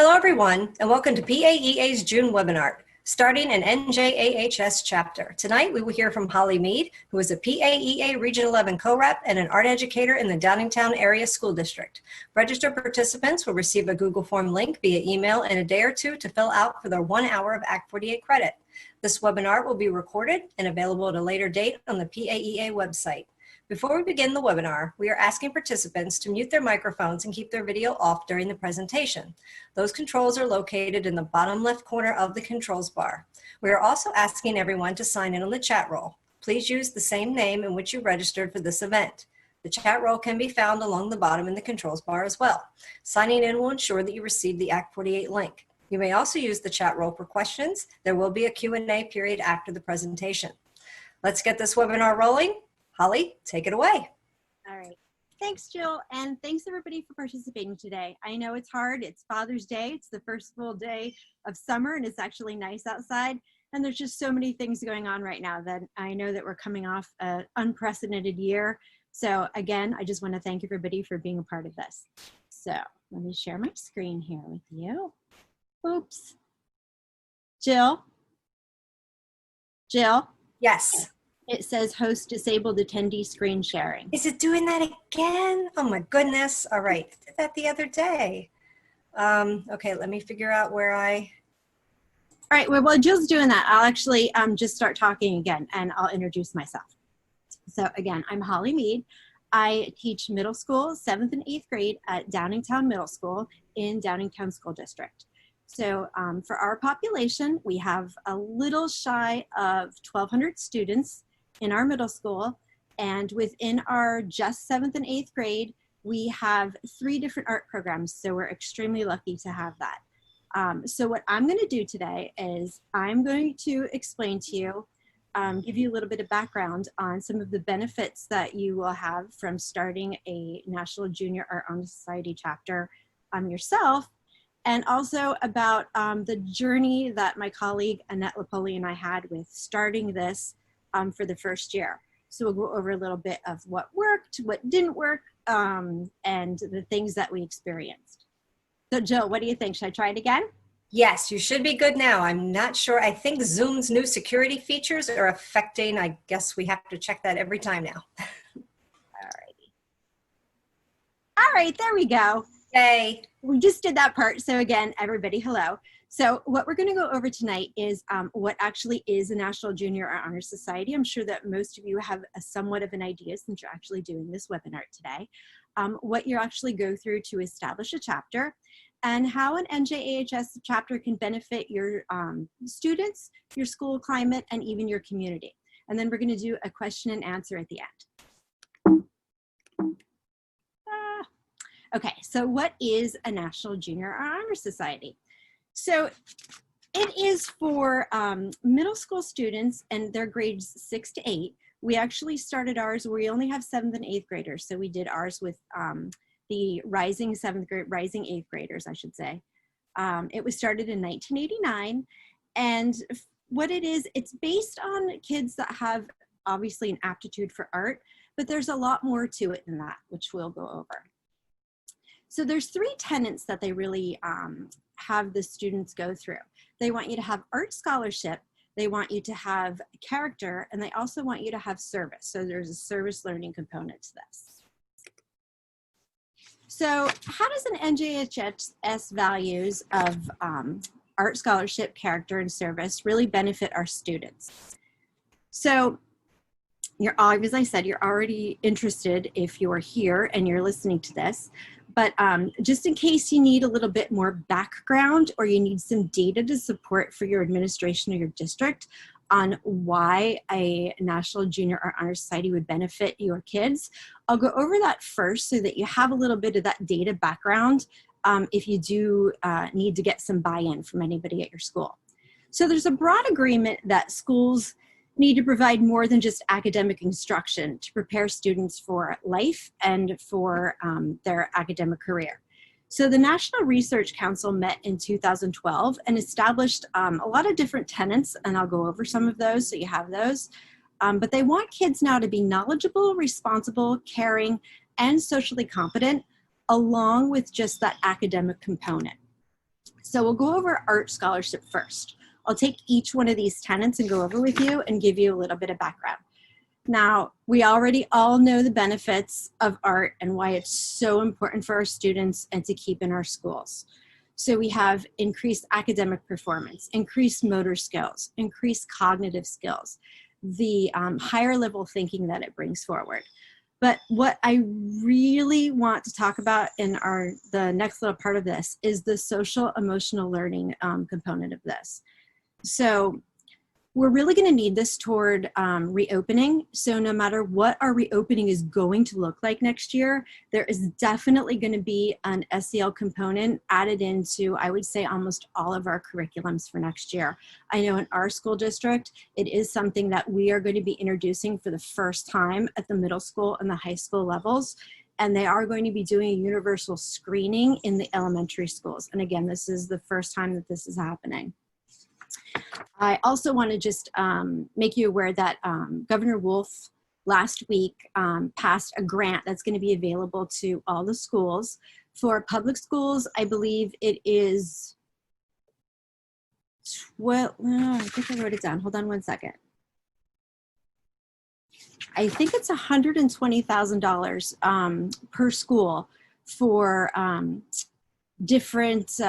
Hello everyone, and welcome to PAEA's June WebinART, starting an NJAHS chapter. Tonight we will hear from Holly Meade, who is a PAEA Region 11 co-rep and an art educator in the Downingtown Area School District. Registered participants will receive a Google Form link via email in a day or two to fill out for their 1 hour of Act 48 credit. This webinar will be recorded and available at a later date on the PAEA website. Before we begin the webinar, we are asking participants to mute their microphones and keep their video off during the presentation. Those controls are located in the bottom left corner of the controls bar. We are also asking everyone to sign in on the chat roll. Please use the same name in which you registered for this event. The chat roll can be found along the bottom in the controls bar as well. Signing in will ensure that you receive the Act 48 link. You may also use the chat roll for questions. There will be a Q&A period after the presentation. Let's get this webinar rolling. Holly, take it away. All right. Thanks, Jill, and thanks everybody for participating today. I know it's hard. It's Father's Day. It's the first full day of summer, and it's actually nice outside. And there's just so many things going on right now that I know that we're coming off an unprecedented year. So again, I just want to thank everybody for being a part of this. So let me share my screen here with you. Oops. Jill? Jill? Yes. It says host disabled attendee screen sharing. Is it doing that again? Oh my goodness. All right. I did that the other day. Okay, let me figure out where All right, well, while Jill's doing that, I'll actually just start talking again and I'll introduce myself. So again, I'm Holly Meade. I teach middle school, 7th and 8th grade at Downingtown Middle School in Downingtown School District. So for our population, we have a little shy of 1,200 students in our middle school, and within our just 7th and 8th grade, we have 3 different art programs, so we're extremely lucky to have that. So what I'm going to do today is I'm going to explain to you, give you a little bit of background on some of the benefits that you will have from starting a National Junior Art Honor Society chapter yourself, and also about the journey that my colleague Annette Lapoli and I had with starting this for the first year. So we'll go over a little bit of what worked, what didn't work, and the things that we experienced. So Jill, what do you think? Should I try it again? Yes, you should be good now. I'm not sure. I think Zoom's new security features are affecting, I guess we have to check that every time now. All right, there we go. Yay. We just did that part. So again, everybody, hello. So what we're going to go over tonight is what actually is a National Junior Art Honor Society. I'm sure that most of you have somewhat of an idea since you're actually doing this webinar today. What you actually go through to establish a chapter, and how an NJAHS chapter can benefit your students, your school climate, and even your community. And then we're going to do a question and answer at the end. Okay, so what is a National Junior Art Honor Society? So it is for middle school students and their grades 6 to 8. We actually started ours, we only have 7th and 8th graders. So we did ours with the rising 8th graders, I should say. It was started in 1989. And what it is, it's based on kids that have obviously an aptitude for art, but there's a lot more to it than that, which we'll go over. So there's 3 tenets that they really have the students go through. They want you to have art scholarship, they want you to have character, and they also want you to have service. So there's a service learning component to this. So how does an NJHS values of art scholarship, character, and service really benefit our students? So as I said, you're already interested if you're here and you're listening to this. But just in case you need a little bit more background or you need some data to support for your administration or your district on why a National Junior Art Honor Society would benefit your kids, I'll go over that first so that you have a little bit of that data background if you do need to get some buy-in from anybody at your school. So there's a broad agreement that schools need to provide more than just academic instruction to prepare students for life and for their academic career. So the National Research Council met in 2012 and established a lot of different tenets, and I'll go over some of those so you have those. But they want kids now to be knowledgeable, responsible, caring, and socially competent, along with just that academic component. So we'll go over art scholarship first. I'll take each one of these tenets and go over with you and give you a little bit of background. Now, we already all know the benefits of art and why it's so important for our students and to keep in our schools. So we have increased academic performance, increased motor skills, increased cognitive skills, the higher level thinking that it brings forward. But what I really want to talk about in the next little part of this is the social emotional learning component of this. So we're really going to need this toward reopening. So no matter what our reopening is going to look like next year, there is definitely going to be an SEL component added into, I would say, almost all of our curriculums for next year. I know in our school district, it is something that we are going to be introducing for the first time at the middle school and the high school levels. And they are going to be doing a universal screening in the elementary schools. And again, this is the first time that this is happening. I also want to just make you aware that Governor Wolf last week passed a grant that's going to be available to all the schools. For public schools, I believe it is, well, I think I wrote it down. Hold on one second. I think it's $120,000 per school for different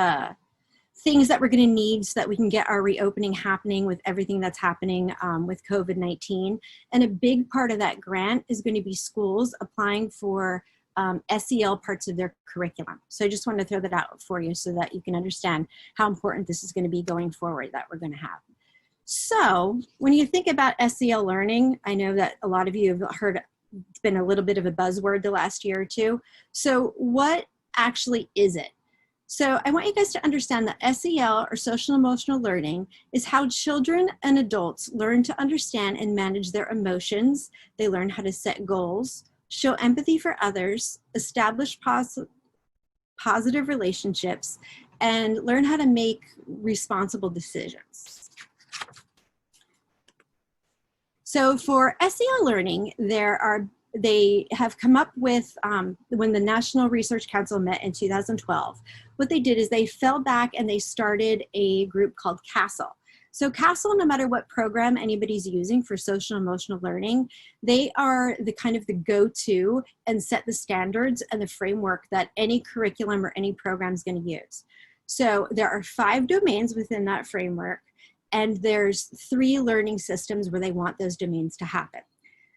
things that we're going to need so that we can get our reopening happening with everything that's happening with COVID-19. And a big part of that grant is going to be schools applying for SEL parts of their curriculum. So I just want to throw that out for you so that you can understand how important this is going to be going forward that we're going to have. So when you think about SEL learning, I know that a lot of you have heard it's been a little bit of a buzzword the last year or two. So what actually is it? So I want you guys to understand that SEL, or social emotional learning, is how children and adults learn to understand and manage their emotions. They learn how to set goals, show empathy for others, establish positive relationships, and learn how to make responsible decisions. So for SEL learning, they have come up with, when the National Research Council met in 2012, what they did is they fell back and they started a group called CASEL. So CASEL, no matter what program anybody's using for social emotional learning, they are the kind of the go-to and set the standards and the framework that any curriculum or any program is going to use. So there are 5 domains within that framework, and there's 3 learning systems where they want those domains to happen.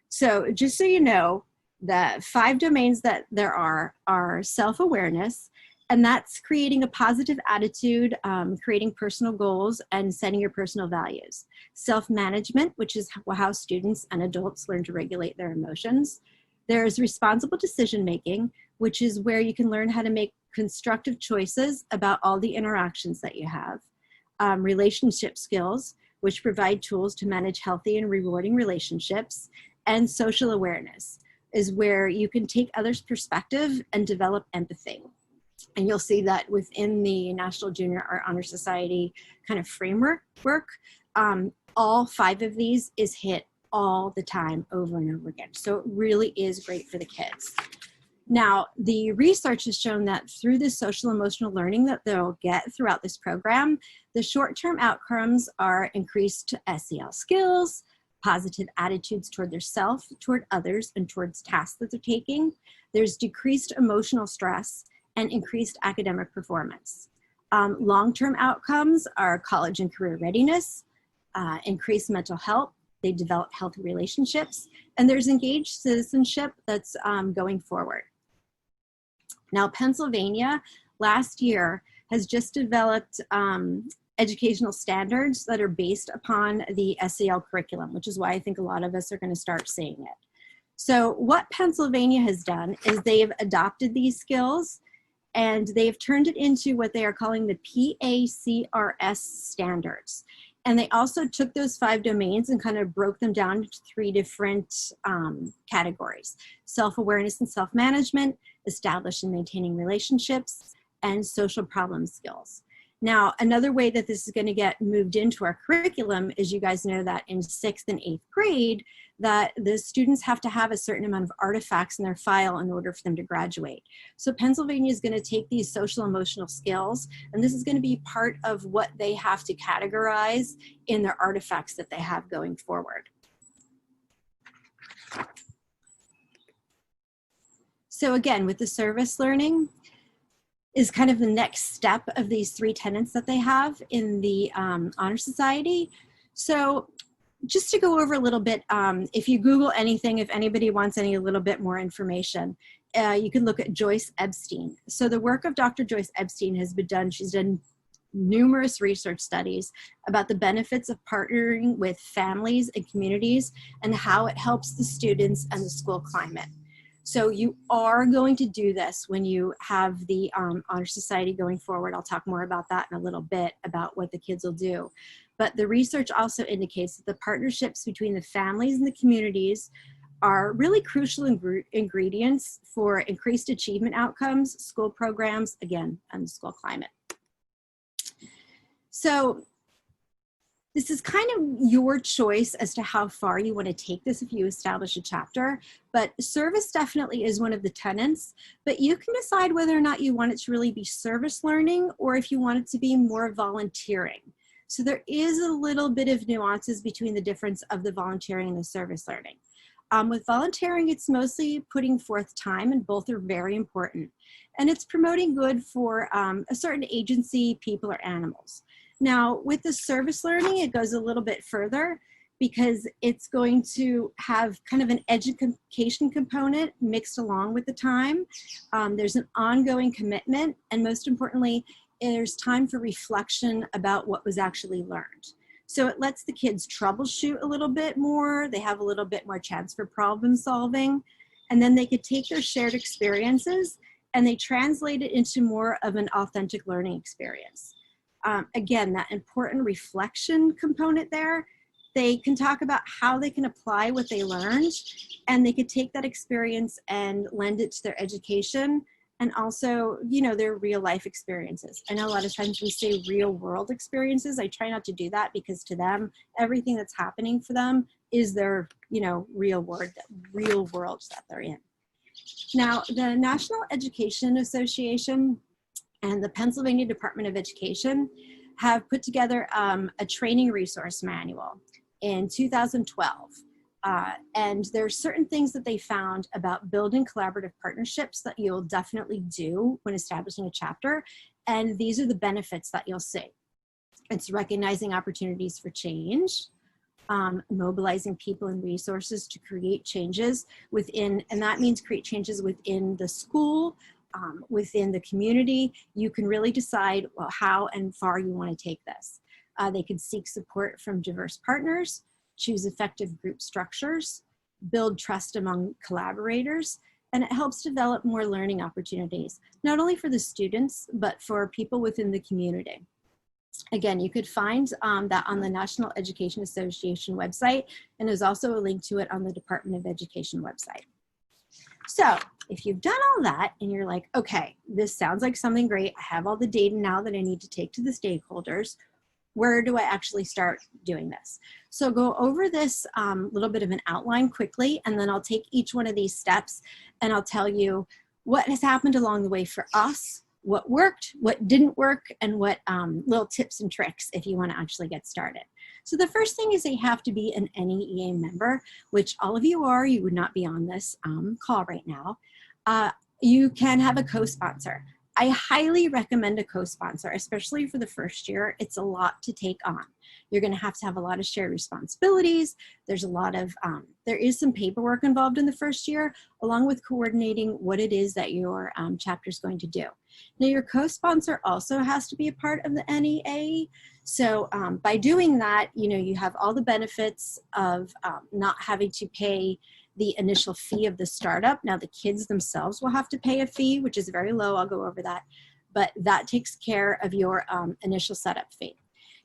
So just so you know, the 5 domains that there are self-awareness, and that's creating a positive attitude, creating personal goals, and setting your personal values. Self-management, which is how students and adults learn to regulate their emotions. There's responsible decision-making, which is where you can learn how to make constructive choices about all the interactions that you have. Relationship skills, which provide tools to manage healthy and rewarding relationships. And social awareness is where you can take others' perspective and develop empathy. And you'll see that within the National Junior Art Honor Society kind of framework, all 5 of these is hit all the time over and over again. So it really is great for the kids. Now, the research has shown that through this social emotional learning that they'll get throughout this program, the short-term outcomes are increased SEL skills, positive attitudes toward their self, toward others, and towards tasks that they're taking. There's decreased emotional stress and increased academic performance. Long-term outcomes are college and career readiness, increased mental health, they develop healthy relationships, and there's engaged citizenship that's going forward. Now, Pennsylvania last year has just developed educational standards that are based upon the SEL curriculum, which is why I think a lot of us are going to start seeing it. So what Pennsylvania has done is they've adopted these skills and they've turned it into what they are calling the PACRS standards. And they also took those 5 domains and kind of broke them down into 3 different categories: self-awareness and self-management, establish and maintaining relationships, and social problem skills. Now, another way that this is going to get moved into our curriculum is, you guys know that in 6th and 8th grade, that the students have to have a certain amount of artifacts in their file in order for them to graduate. So Pennsylvania is going to take these social emotional skills, and this is going to be part of what they have to categorize in their artifacts that they have going forward. So again, with the service learning is kind of the next step of these 3 tenets that they have in the Honor Society. So just to go over a little bit, if you Google anything, if anybody wants a little bit more information, you can look at Joyce Epstein. So the work of Dr. Joyce Epstein has been done, she's done numerous research studies about the benefits of partnering with families and communities and how it helps the students and the school climate. So you are going to do this when you have the Honor Society going forward. I'll talk more about that in a little bit, about what the kids will do. But the research also indicates that the partnerships between the families and the communities are really crucial ingredients for increased achievement outcomes, school programs, again, and the school climate. So this is kind of your choice as to how far you want to take this if you establish a chapter, but service definitely is one of the tenets, but you can decide whether or not you want it to really be service learning or if you want it to be more volunteering. So there is a little bit of nuances between the difference of the volunteering and the service learning. With volunteering, it's mostly putting forth time, and both are very important. And it's promoting good for a certain agency, people, or animals. Now, with the service learning, it goes a little bit further because it's going to have kind of an education component mixed along with the time. There's an ongoing commitment, and most importantly, there's time for reflection about what was actually learned. So it lets the kids troubleshoot a little bit more. They have a little bit more chance for problem solving, and then they could take their shared experiences and they translate it into more of an authentic learning experience. Again, that important reflection component there, they can talk about how they can apply what they learned, and they could take that experience and lend it to their education and also, you know, their real life experiences. I know a lot of times we say real world experiences. I try not to do that because to them, everything that's happening for them is their, you know, real world that they're in. Now, the National Education Association and the Pennsylvania Department of Education have put together a training resource manual in 2012. And there are certain things that they found about building collaborative partnerships that you'll definitely do when establishing a chapter. And these are the benefits that you'll see. It's recognizing opportunities for change, mobilizing people and resources to create changes within, and that means create changes within the school, within the community. You can really decide, well, how and far you want to take this. They can seek support from diverse partners, choose effective group structures, build trust among collaborators, and it helps develop more learning opportunities, not only for the students, but for people within the community. Again, you could find that on the National Education Association website, and there's also a link to it on the Department of Education website. So if you've done all that and you're like, okay, this sounds like something great, I have all the data now that I need to take to the stakeholders, where do I actually start doing this? So go over this little bit of an outline quickly, and then I'll take each one of these steps and I'll tell you what has happened along the way for us, what worked, what didn't work, and what little tips and tricks if you want to actually get started. So the first thing is they have to be an NEA member, which all of you are. You would not be on this call right now. You can have a co-sponsor. I highly recommend a co-sponsor, especially for the first year. It's a lot to take on. You're going to have a lot of shared responsibilities. There's a lot of, there is some paperwork involved in the first year, along with coordinating what it is that your chapter is going to do. Now, your co-sponsor also has to be a part of the NEA. So by doing that, you know, you have all the benefits of not having to pay the initial fee of the startup. Now the kids themselves will have to pay a fee, which is very low. I'll go over that, but that takes care of your initial setup fee.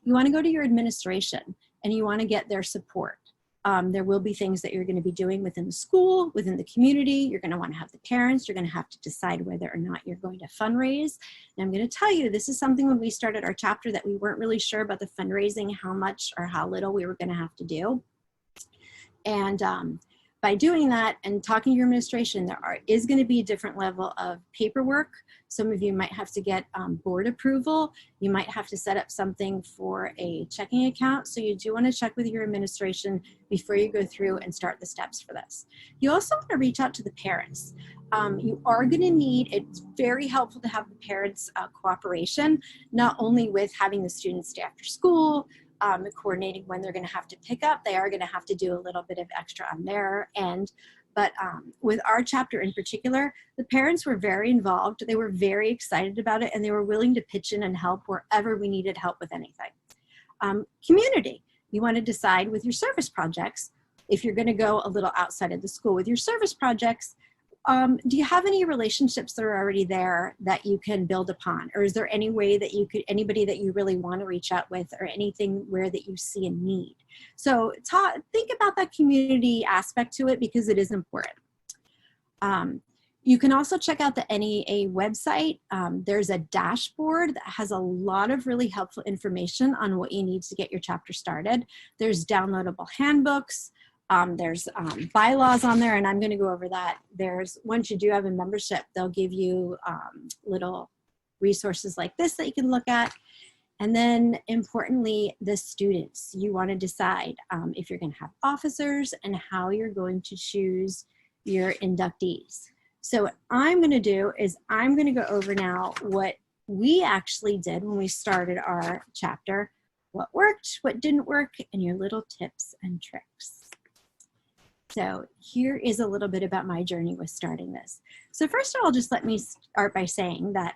You want to go to your administration and you want to get their support. There will be things that you're going to be doing within the school, within the community. You're going to want to have the parents. You're going to have to decide whether or not you're going to fundraise. And I'm going to tell you, this is something when we started our chapter that we weren't really sure about the fundraising, how much or how little we were going to have to do. And by doing that and talking to your administration, is going to be a different level of paperwork. Some of you might have to get board approval. You might have to set up something for a checking account. So you do want to check with your administration before you go through and start the steps for this. You also want to reach out to the parents. You are going to need, it's very helpful to have the parents' cooperation, not only with having the students stay after school, coordinating when they're going to have to pick up. They are going to have to do a little bit of extra on their end. But with our chapter in particular, the parents were very involved. They were very excited about it, and they were willing to pitch in and help wherever we needed help with anything. Community, you want to decide with your service projects, if you're going to go a little outside of the school with your service projects, do you have any relationships that are already there that you can build upon? Or is there any way that you could, anybody that you really want to reach out with, or anything where that you see a need? So think about that community aspect to it, because it is important. You can also check out the NEA website. There's a dashboard that has a lot of really helpful information on what you need to get your chapter started. There's downloadable handbooks. There's bylaws on there, and I'm going to go over that. Once you do have a membership, they'll give you little resources like this that you can look at. And then importantly, the students. You want to decide if you're going to have officers and how you're going to choose your inductees. So what I'm going to do is I'm going to go over now what we actually did when we started our chapter, what worked, what didn't work, and your little tips and tricks. So here is a little bit about my journey with starting this. So first of all, just let me start by saying that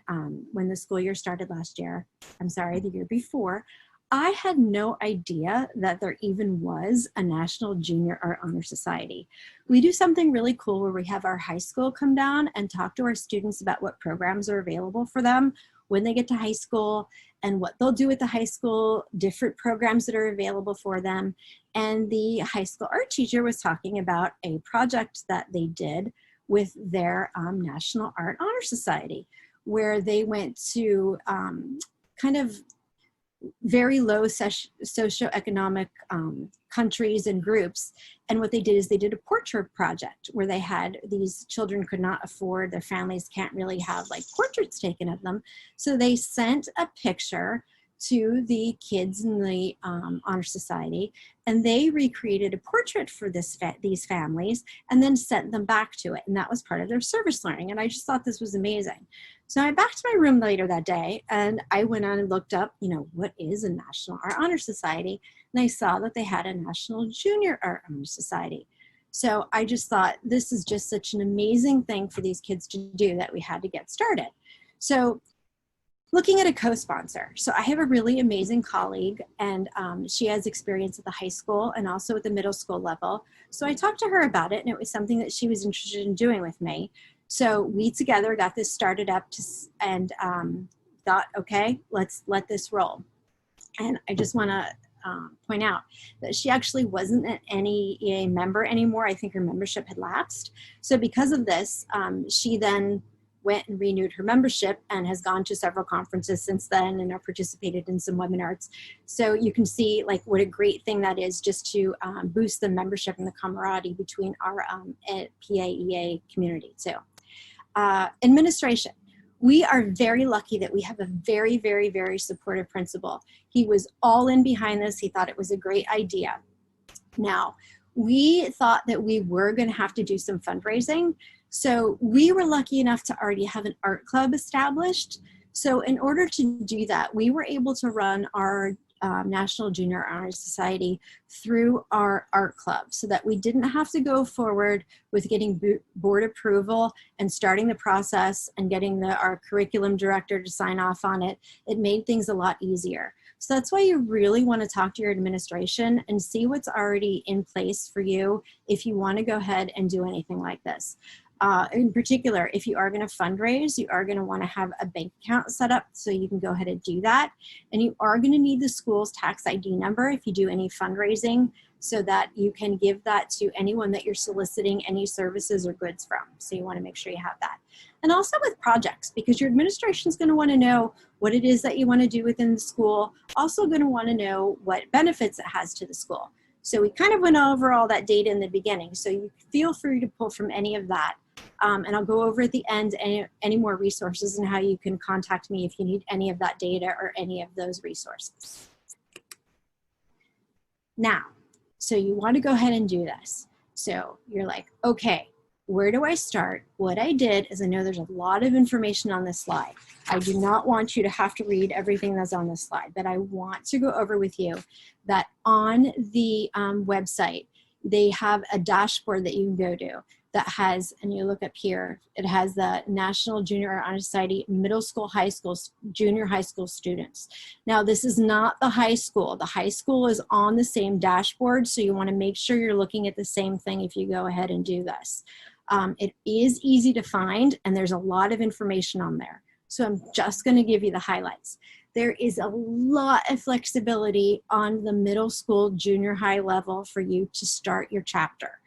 when the school year started last year, the year before, I had no idea that there even was a National Junior Art Honor Society. We do something really cool where we have our high school come down and talk to our students about what programs are available for them when they get to high school and what they'll do at the high school, different programs that are available for them. And the high school art teacher was talking about a project that they did with their National Art Honor Society, where they went to kind of very low socioeconomic countries and groups. And what they did is they did a portrait project where they had, these children could not afford, their families can't really have like portraits taken of them. So they sent a picture to the kids in the Honor Society, and they recreated a portrait for these families and then sent them back to it. And that was part of their service learning. And I just thought this was amazing. So I back to my room later that day, and I went on and looked up, what is a National Art Honor Society? And I saw that they had a National Junior Art Honor Society. So I just thought, this is just such an amazing thing for these kids to do that we had to get started. So looking at a co-sponsor. So I have a really amazing colleague, and she has experience at the high school and also at the middle school level. So I talked to her about it, and it was something that she was interested in doing with me. So we together got this started up and thought, okay, let's let this roll. And I just want to point out that she actually wasn't an NEA member anymore. I think her membership had lapsed. So because of this, she then went and renewed her membership and has gone to several conferences since then and participated in some WebinARTs. So you can see like what a great thing that is, just to boost the membership and the camaraderie between our PAEA community too. Administration. We are very lucky that we have a very, very, very supportive principal. He was all in behind this. He thought it was a great idea. Now, we thought that we were going to have to do some fundraising. So we were lucky enough to already have an art club established. So in order to do that, we were able to run our National Junior Honor Society through our art club, so that we didn't have to go forward with getting board approval and starting the process and getting our curriculum director to sign off on it. It made things a lot easier. So that's why you really want to talk to your administration and see what's already in place for you if you want to go ahead and do anything like this. In particular, if you are going to fundraise, you are going to want to have a bank account set up so you can go ahead and do that. And you are going to need the school's tax ID number if you do any fundraising. so that you can give that to anyone that you're soliciting any services or goods from. So you want to make sure you have that. And also with projects, because your administration is going to want to know what it is that you want to do within the school, also going to want to know what benefits it has to the school. So we kind of went over all that data in the beginning, so you feel free to pull from any of that. And I'll go over at the end any more resources and how you can contact me if you need any of that data or any of those resources. Now, so you want to go ahead and do this. So you're like, okay, where do I start? What I did is, I know there's a lot of information on this slide. I do not want you to have to read everything that's on this slide, but I want to go over with you that on the website, they have a dashboard that you can go to that has, and you look up here, it has the National Junior Honor Society middle school, high school, junior high school students. Now, this is not the high school. The high school is on the same dashboard, so you want to make sure you're looking at the same thing if you go ahead and do this. It is easy to find, and there's a lot of information on there. So I'm just going to give you the highlights. There is a lot of flexibility on the middle school, junior high level for you to start your chapter.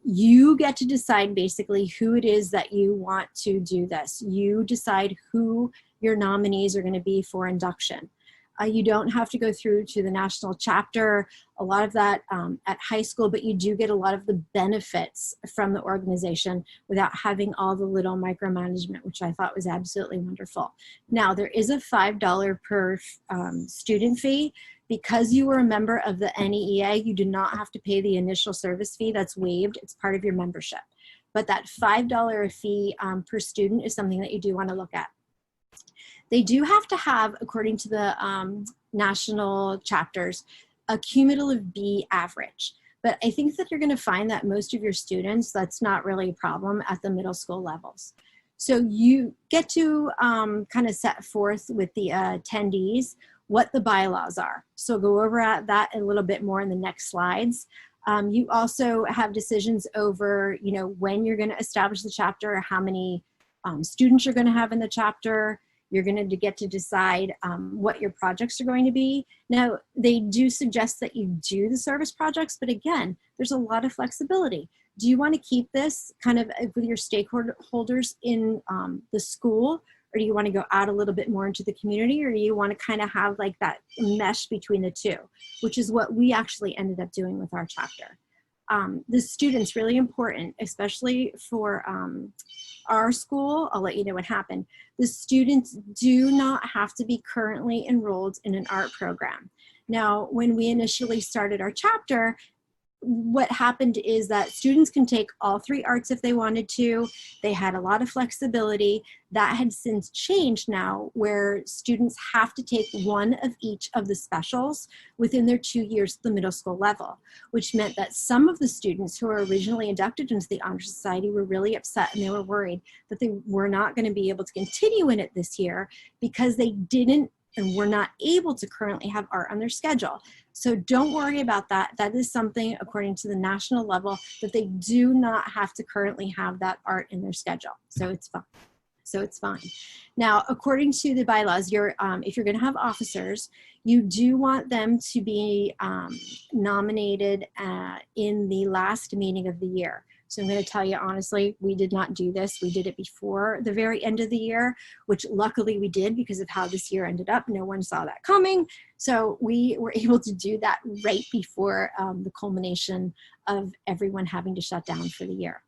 You get to decide basically who it is that you want to do this. You decide who your nominees are going to be for induction. You don't have to go through to the national chapter, a lot of that at high school, but you do get a lot of the benefits from the organization without having all the little micromanagement, which I thought was absolutely wonderful. Now, there is a $5 per student fee. Because you were a member of the NEA, you do not have to pay the initial service fee. That's waived. It's part of your membership. But that $5 fee per student is something that you do want to look at. They do have to have, according to the national chapters, a cumulative B average. But I think that you're going to find that most of your students, that's not really a problem at the middle school levels. So you get to kind of set forth with the attendees what the bylaws are. So go over at that a little bit more in the next slides. You also have decisions over, you know, when you're going to establish the chapter, how many students you're going to have in the chapter. You're going to get to decide what your projects are going to be. Now, they do suggest that you do the service projects, but again, there's a lot of flexibility. Do you want to keep this kind of with your stakeholders in the school, or do you want to go out a little bit more into the community, or do you want to kind of have like that mesh between the two, which is what we actually ended up doing with our chapter. The students, really important, especially for our school. I'll let you know what happened. The students do not have to be currently enrolled in an art program. Now, when we initially started our chapter, what happened is that students can take all 3 arts if they wanted to. They had a lot of flexibility. That had since changed now, where students have to take one of each of the specials within their 2 years at the middle school level, which meant that some of the students who were originally inducted into the Honor Society were really upset, and they were worried that they were not going to be able to continue in it this year because they didn't and were not able to currently have art on their schedule. So don't worry about that. That is something, according to the national level, that they do not have to currently have that art in their schedule. So it's fine. So it's fine. Now, according to the bylaws, if you're going to have officers, you do want them to be nominated in the last meeting of the year. So I'm going to tell you honestly, we did not do this. We did it before the very end of the year, which luckily we did because of how this year ended up. No one saw that coming. So we were able to do that right before the culmination of everyone having to shut down for the year.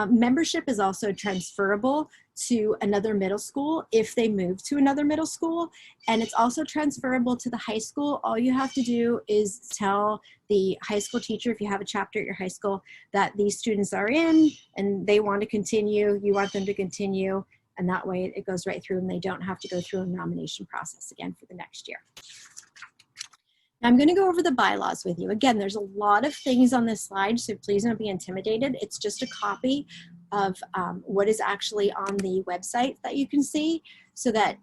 Membership is also transferable to another middle school if they move to another middle school, and it's also transferable to the high school. All you have to do is tell the high school teacher, if you have a chapter at your high school, that these students are in and they want to continue, you want them to continue, and that way it goes right through and they don't have to go through a nomination process again for the next year. Now I'm going to go over the bylaws with you. Again, there's a lot of things on this slide, so please don't be intimidated. It's just a copy of what is actually on the website that you can see, so that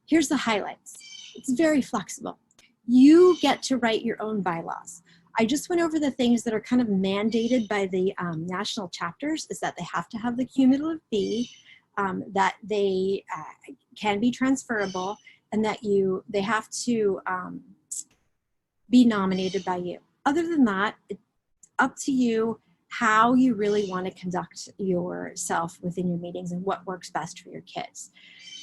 here's the highlights. It's very flexible. You get to write your own bylaws. I just went over the things that are kind of mandated by the national chapters, is that they have to have the cumulative fee, that they can be transferable, and that they have to be nominated by you. Other than that, it's up to you how you really want to conduct yourself within your meetings and what works best for your kids.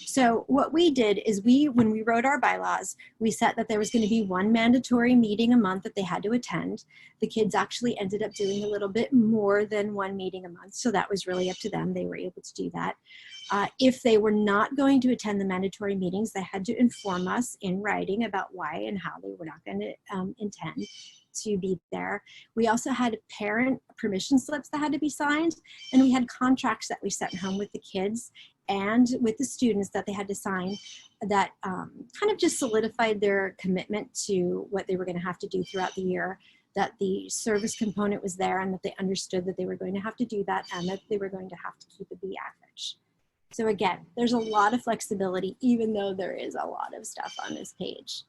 So what we did is when we wrote our bylaws, we set that there was going to be one mandatory meeting a month that they had to attend. The kids actually ended up doing a little bit more than one meeting a month, so that was really up to them. They were able to do that. If they were not going to attend the mandatory meetings, they had to inform us in writing about why and how they were not going to intend to be there. We also had parent permission slips that had to be signed, and we had contracts that we sent home with the kids and with the students that they had to sign that kind of just solidified their commitment to what they were going to have to do throughout the year, that the service component was there and that they understood that they were going to have to do that and that they were going to have to keep a B average. So again, there's a lot of flexibility, even though there is a lot of stuff on this page.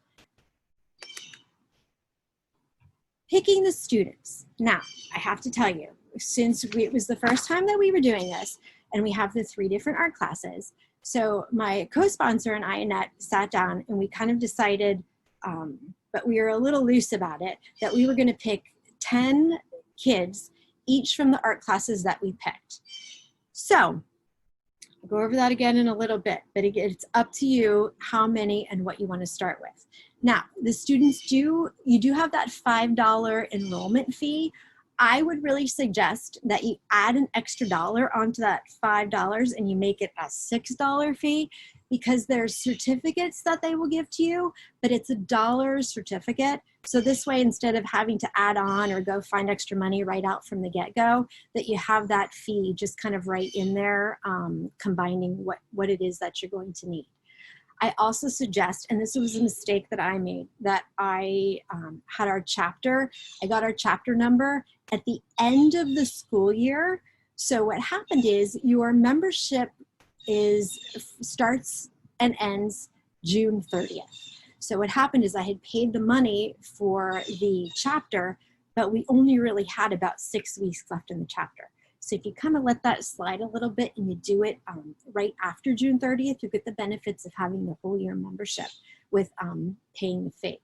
Picking the students. Now, I have to tell you, since it was the first time that we were doing this, and we have the 3 different art classes, so my co-sponsor and I, Annette, sat down and we kind of decided, but we were a little loose about it, that we were going to pick 10 kids, each from the art classes that we picked. So I'll go over that again in a little bit, but again, it's up to you how many and what you want to start with. Now, the students you do have that $5 enrollment fee. I would really suggest that you add an extra dollar onto that $5 and you make it a $6 fee, because there's certificates that they will give to you, but it's a $1 certificate. So this way, instead of having to add on or go find extra money right out from the get-go, that you have that fee just kind of right in there, combining what it is that you're going to need. I also suggest, and this was a mistake that I made, that I had our chapter, I got our chapter number at the end of the school year. So what happened is your membership starts and ends June 30th. So what happened is I had paid the money for the chapter, but we only really had about 6 weeks left in the chapter. So if you kind of let that slide a little bit and you do it right after June 30th, you get the benefits of having the whole year membership with paying the fee.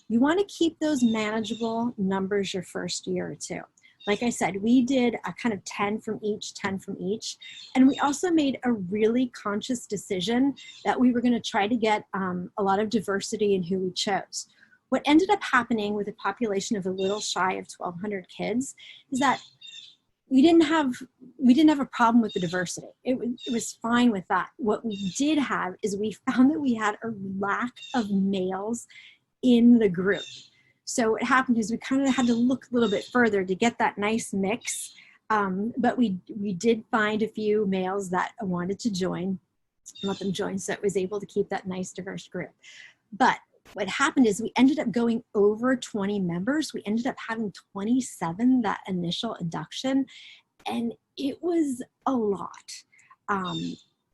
You want to keep those manageable numbers your first year or two. Like I said, we did a kind of 10 from each, 10 from each. And we also made a really conscious decision that we were going to try to get a lot of diversity in who we chose. What ended up happening with a population of a little shy of 1,200 kids is that we didn't have a problem with the diversity. It was fine with that. What we did have is we found that we had a lack of males in the group. So what happened is we kind of had to look a little bit further to get that nice mix. But we did find a few males that wanted to join, let them join, so it was able to keep that nice diverse group. But what happened is we ended up going over 20 members. We ended up having 27 that initial induction, and it was a lot.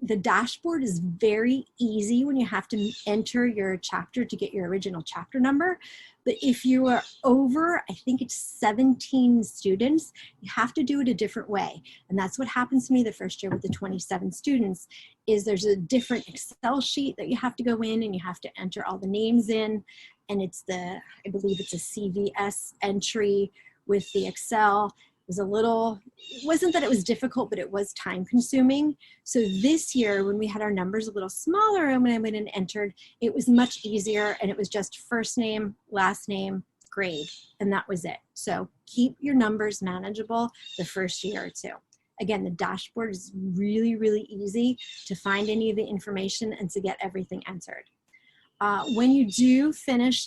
The dashboard is very easy when you have to enter your chapter to get your original chapter number. But if you are over, I think it's 17 students, you have to do it a different way. And that's what happens to me the first year with the 27 students, is there's a different Excel sheet that you have to go in and you have to enter all the names in. And it's I believe it's a CVS entry with the Excel. It wasn't that it was difficult, but it was time consuming. So this year, when we had our numbers a little smaller and when I went and entered, it was much easier, and it was just first name, last name, grade, and that was it. So keep your numbers manageable the first year or two. Again, the dashboard is really, really easy to find any of the information and to get everything entered. When you do finish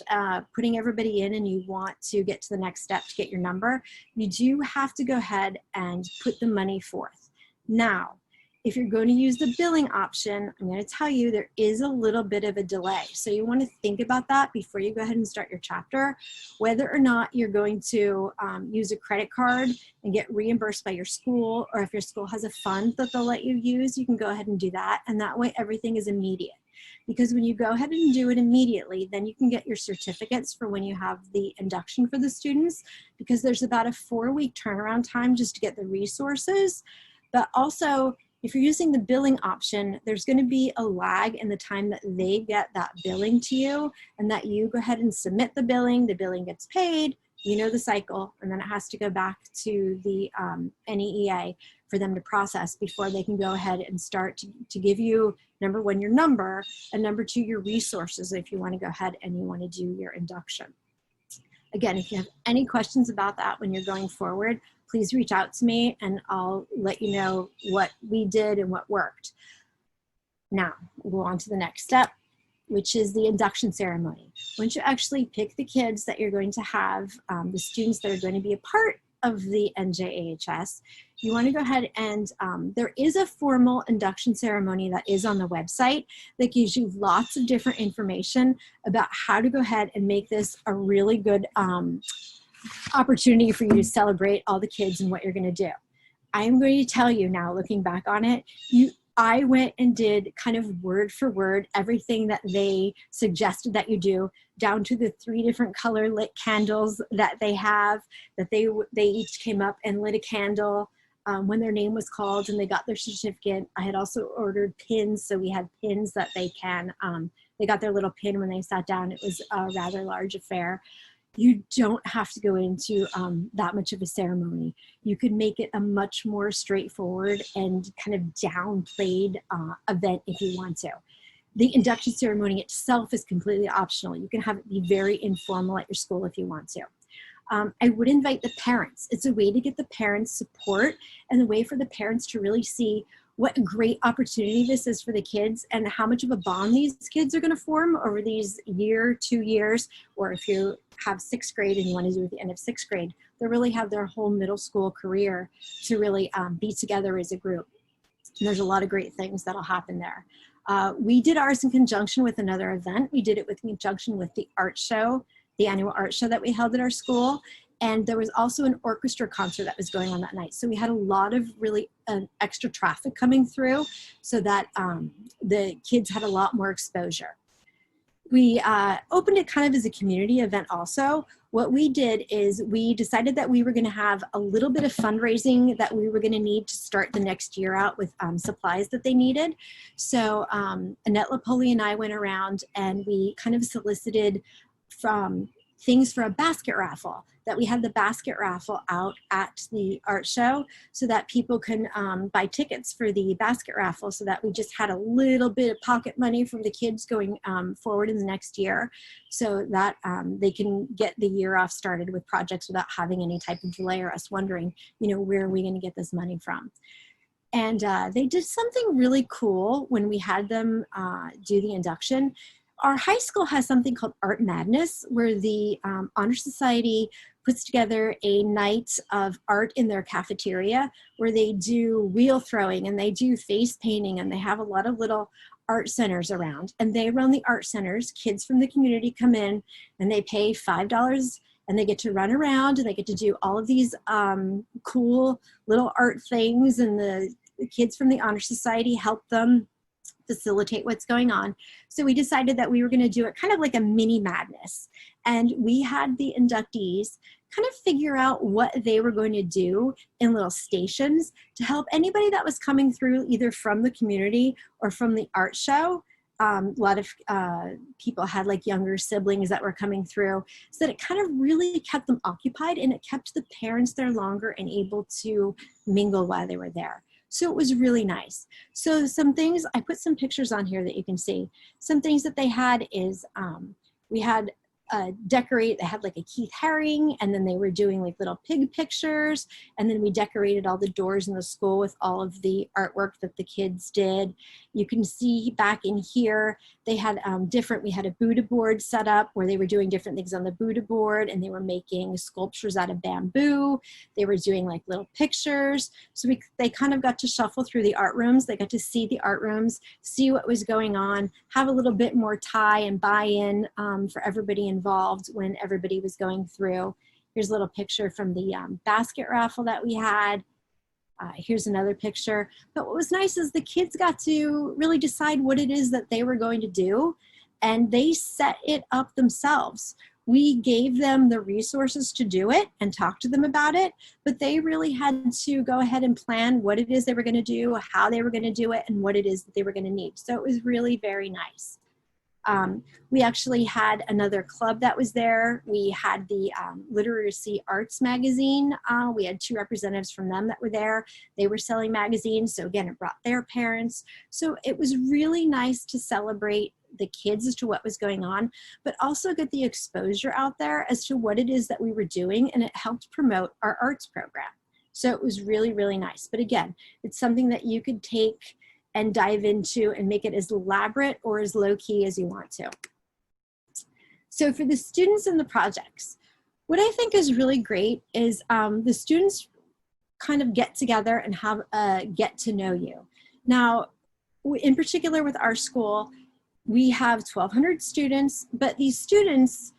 putting everybody in and you want to get to the next step to get your number, you do have to go ahead and put the money forth. Now, if you're going to use the billing option, I'm going to tell you there is a little bit of a delay. So you want to think about that before you go ahead and start your chapter, whether or not you're going to use a credit card and get reimbursed by your school, or if your school has a fund that they'll let you use, you can go ahead and do that. And that way everything is immediate. Because when you go ahead and do it immediately, then you can get your certificates for when you have the induction for the students, because there's about a 4-week turnaround time just to get the resources. But also, if you're using the billing option, there's going to be a lag in the time that they get that billing to you, and that you go ahead and submit the billing gets paid, you know the cycle, and then it has to go back to the NEEA for them to process before they can go ahead and start to give you, number one, your number, and number two, your resources if you want to go ahead and you want to do your induction. Again, if you have any questions about that when you're going forward, please reach out to me and I'll let you know what we did and what worked. Now, we'll go on to the next step, which is the induction ceremony. Once you actually pick the kids that you're going to have, the students that are going to be a part of the NJAHS, you want to go ahead and there is a formal induction ceremony that is on the website that gives you lots of different information about how to go ahead and make this a really good opportunity for you to celebrate all the kids and what you're going to do. I'm going to tell you now, looking back on it, I went and did kind of word for word everything that they suggested that you do, down to the 3 different color lit candles that they have, that they each came up and lit a candle when their name was called and they got their certificate. I had also ordered pins, so we had pins that they got their little pin when they sat down. It was a rather large affair. You don't have to go into that much of a ceremony. You could make it a much more straightforward and kind of downplayed event if you want to. The induction ceremony itself is completely optional. You can have it be very informal at your school if you want to. I would invite the parents. It's a way to get the parents' support and a way for the parents to really see what a great opportunity this is for the kids and how much of a bond these kids are going to form over these 2 years, or if you have 6th grade and you want to do it at the end of 6th grade, they'll really have their whole middle school career to really be together as a group. And there's a lot of great things that'll happen there. We did ours in conjunction with another event. We did it in conjunction with the art show, the annual art show that we held at our school. And there was also an orchestra concert that was going on that night. So we had a lot of really extra traffic coming through so that the kids had a lot more exposure. We opened it kind of as a community event also. What we did is we decided that we were going to have a little bit of fundraising that we were going to need to start the next year out with supplies that they needed. So Annette Lapoli and I went around and we kind of solicited from things for a basket raffle, that we had the basket raffle out at the art show so that people can buy tickets for the basket raffle, so that we just had a little bit of pocket money from the kids going forward in the next year, so that they can get the year off started with projects without having any type of delay or us wondering, you know, where are we going to get this money from. And they did something really cool when we had them do the induction. Our high school has something called Art Madness, where the Honor Society puts together a night of art in their cafeteria where they do wheel throwing and they do face painting, and they have a lot of little art centers around. And they run the art centers. Kids from the community come in and they pay $5 and they get to run around and they get to do all of these cool little art things, and the kids from the Honor Society help them facilitate what's going on. So we decided that we were going to do it kind of like a mini madness. And we had the inductees kind of figure out what they were going to do in little stations to help anybody that was coming through either from the community or from the art show. A lot of people had like younger siblings that were coming through, so that it kind of really kept them occupied and it kept the parents there longer and able to mingle while they were there. So it was really nice. So some things, I put some pictures on here that you can see. Some things that they had is we had they had like a Keith Haring, and then they were doing like little pig pictures, and then we decorated all the doors in the school with all of the artwork that the kids did. You can see back in here, they had we had a Buddha board set up where they were doing different things on the Buddha board, and they were making sculptures out of bamboo. They were doing like little pictures. So they kind of got to shuffle through the art rooms. They got to see the art rooms, see what was going on, have a little bit more tie and buy-in for everybody involved when everybody was going through. Here's a little picture from the basket raffle that we had. Here's another picture. But what was nice is the kids got to really decide what it is that they were going to do, and they set it up themselves. We gave them the resources to do it and talk to them about it, but they really had to go ahead and plan what it is they were going to do, how they were going to do it, and what it is that they were going to need. So it was really very nice. We actually had another club that was there. We had the Literacy Arts magazine. We had 2 representatives from them that were there. They were selling magazines, so again, it brought their parents. So it was really nice to celebrate the kids as to what was going on, but also get the exposure out there as to what it is that we were doing, and it helped promote our arts program. So it was really, really nice. But again, it's something that you could take and dive into and make it as elaborate or as low-key as you want to. So for the students and the projects, what I think is really great is the students kind of get together and have a get to know you. Now, in particular with our school, we have 1,200 students, but these students,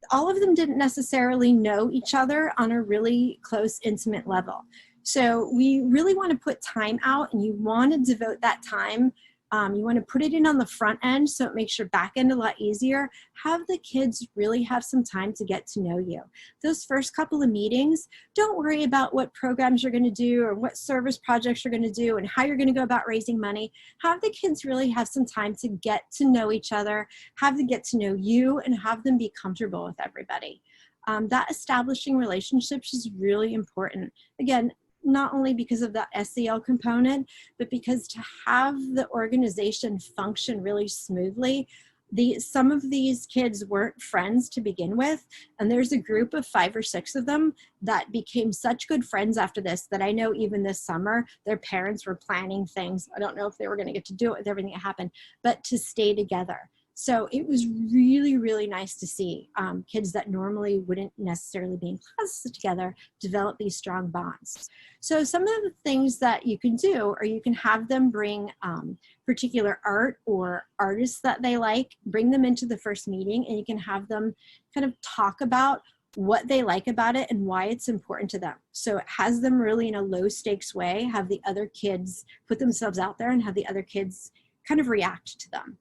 all of them didn't necessarily know each other on a really close, intimate level. So we really want to put time out, and you want to devote that time. You want to put it in on the front end so it makes your back end a lot easier. Have the kids really have some time to get to know you. Those first couple of meetings, don't worry about what programs you're going to do or what service projects you're going to do and how you're going to go about raising money. Have the kids really have some time to get to know each other, have them get to know you, and have them be comfortable with everybody. That establishing relationships is really important. Again, not only because of that SEL component, but because to have the organization function really smoothly, some of these kids weren't friends to begin with, and there's a group of 5 or 6 of them that became such good friends after this that I know even this summer, their parents were planning things. I don't know if they were gonna get to do it with everything that happened, but to stay together. So it was really, really nice to see kids that normally wouldn't necessarily be in classes together develop these strong bonds. So some of the things that you can do, or you can have them bring particular art or artists that they like, bring them into the first meeting, and you can have them kind of talk about what they like about it and why it's important to them. So it has them really in a low stakes way, have the other kids put themselves out there and have the other kids kind of react to them.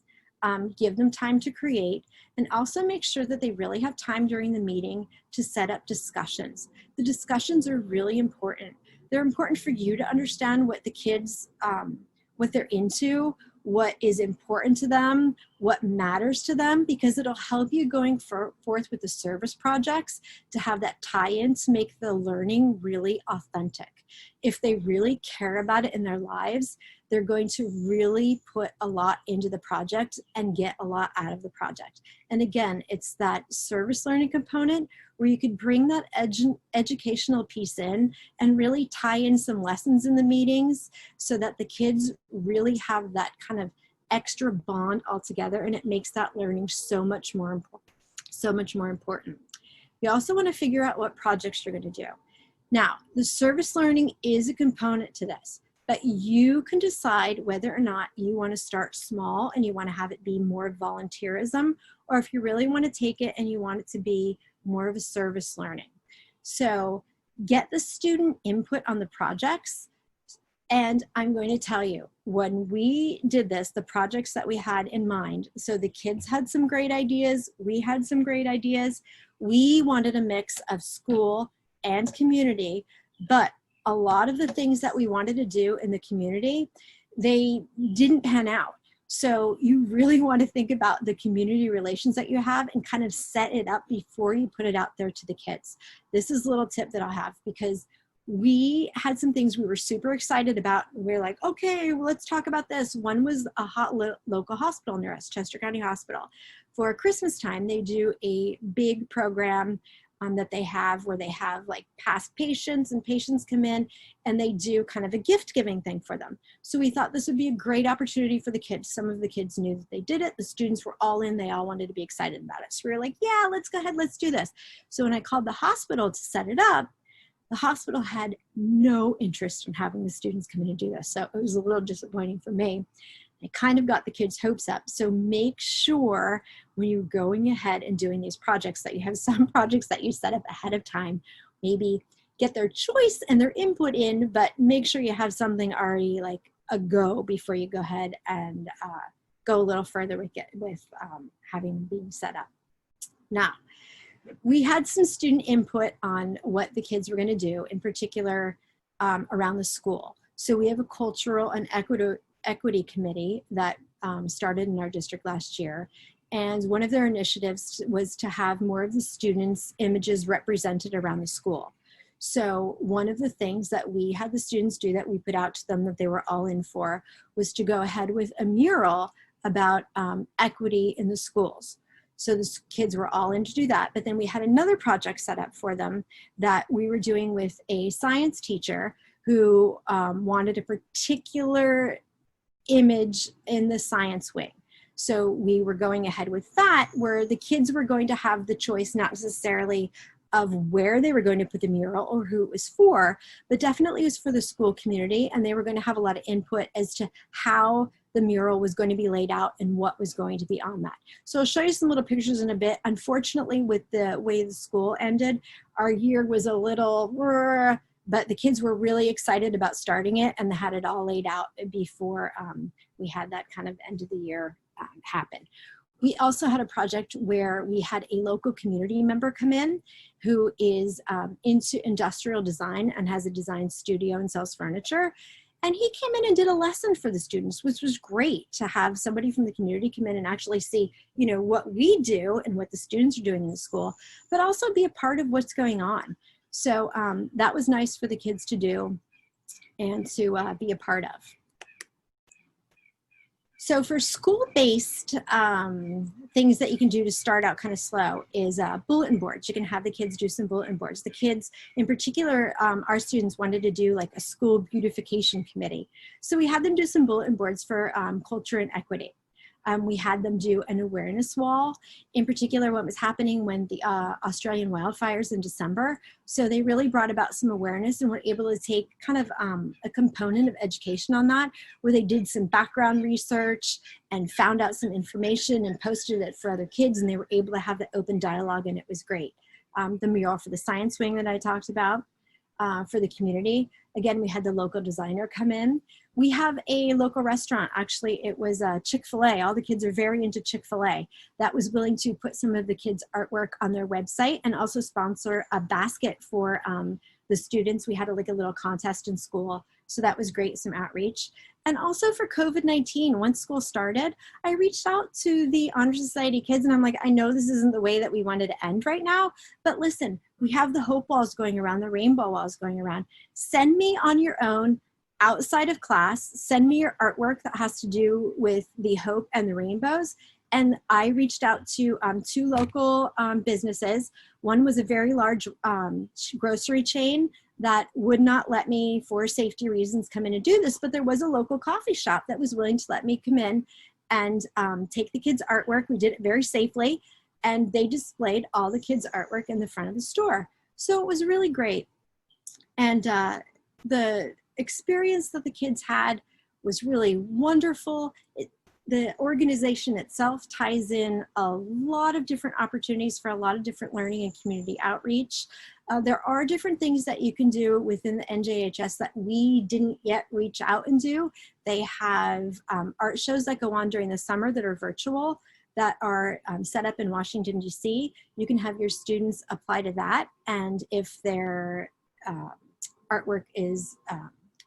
Give them time to create, and also make sure that they really have time during the meeting to set up discussions. The discussions are really important. They're important for you to understand what the kids, what they're into, what is important to them, what matters to them, because it'll help you going forth with the service projects to have that tie-in to make the learning really authentic. If they really care about it in their lives, they're going to really put a lot into the project and get a lot out of the project. And again, it's that service learning component where you could bring that educational piece in and really tie in some lessons in the meetings so that the kids really have that kind of extra bond altogether, and it makes that learning so much more important. You also want to figure out what projects you're going to do. Now, the service learning is a component to this, but you can decide whether or not you want to start small and you want to have it be more volunteerism, or if you really want to take it and you want it to be more of a service learning. So get the student input on the projects. And I'm going to tell you, when we did this, the projects that we had in mind, so the kids had some great ideas, we had some great ideas. We wanted a mix of school and community, but a lot of the things that we wanted to do in the community, they didn't pan out. So you really want to think about the community relations that you have and kind of set it up before you put it out there to the kids. This is a little tip that I'll have, because we had some things we were super excited about. We're like, okay, well, let's talk about this. One was a local hospital near us, Chester County Hospital. For Christmas time, they do a big program that they have where they have like past patients, and patients come in and they do kind of a gift giving thing for them. So we thought this would be a great opportunity for the kids. Some of the kids knew that they did it. The students were all in, they all wanted to be excited about it. So we were like, yeah, let's go ahead, let's do this. So when I called the hospital to set it up, the hospital had no interest in having the students come in and do this. So it was a little disappointing for me. It kind of got the kids' hopes up. So make sure when you're going ahead and doing these projects that you have some projects that you set up ahead of time. Maybe get their choice and their input in, but make sure you have something already like a go before you go ahead and go a little further with having being set up. Now, we had some student input on what the kids were going to do, in particular around the school. So we have a cultural and equity committee that started in our district last year, And one of their initiatives was to have more of the students' images represented around the school. So one of the things that we had the students do that we put out to them that they were all in for was to go ahead with a mural about equity in the schools. So the kids were all in to do that. But then we had another project set up for them that we were doing with a science teacher who wanted a particular image in the science wing. So we were going ahead with that, where the kids were going to have the choice, not necessarily of where they were going to put the mural or who it was for, but definitely it was for the school community, and they were going to have a lot of input as to how the mural was going to be laid out and what was going to be on that. So I'll show you some little pictures in a bit. Unfortunately, with the way the school ended, our year was a little, but the kids were really excited about starting it and had it all laid out before we had that kind of end of the year happen. We also had a project where we had a local community member come in who is into industrial design and has a design studio and sells furniture. And he came in and did a lesson for the students, which was great to have somebody from the community come in and actually see, you know, what we do and what the students are doing in the school, but also be a part of what's going on. So that was nice for the kids to do and to be a part of. So for school-based things that you can do to start out kind of slow is bulletin boards. You can have the kids do some bulletin boards. The kids, in particular, our students wanted to do like a school beautification committee. So we had them do some bulletin boards for culture and equity. We had them do an awareness wall, in particular what was happening when the Australian wildfires in December. So they really brought about some awareness and were able to take kind of a component of education on that, where they did some background research and found out some information and posted it for other kids, and they were able to have the open dialogue, and it was great. The mural for the science wing that I talked about for the community. Again, we had the local designer come in. We have a local restaurant, actually it was Chick-fil-A. All the kids are very into Chick-fil-A. That was willing to put some of the kids' artwork on their website and also sponsor a basket for the students. We had like a little contest in school, so that was great, some outreach. And also for COVID-19, once school started, I reached out to the Honor Society kids and I'm like, I know this isn't the way that we wanted to end right now, but listen, we have the hope walls going around, the rainbow walls going around. Send me on your own outside of class, send me your artwork that has to do with the hope and the rainbows. And I reached out to two local businesses. One was a very large grocery chain that would not let me, for safety reasons, come in and do this, but there was a local coffee shop that was willing to let me come in and take the kids' artwork. We did it very safely, and they displayed all the kids' artwork in the front of the store. So it was really great. And the experience that the kids had was really wonderful. The organization itself ties in a lot of different opportunities for a lot of different learning and community outreach. There are different things that you can do within the NJAHS that we didn't yet reach out and do. They have art shows that go on during the summer that are virtual, that are set up in Washington, D.C. You can have your students apply to that, and if their artwork is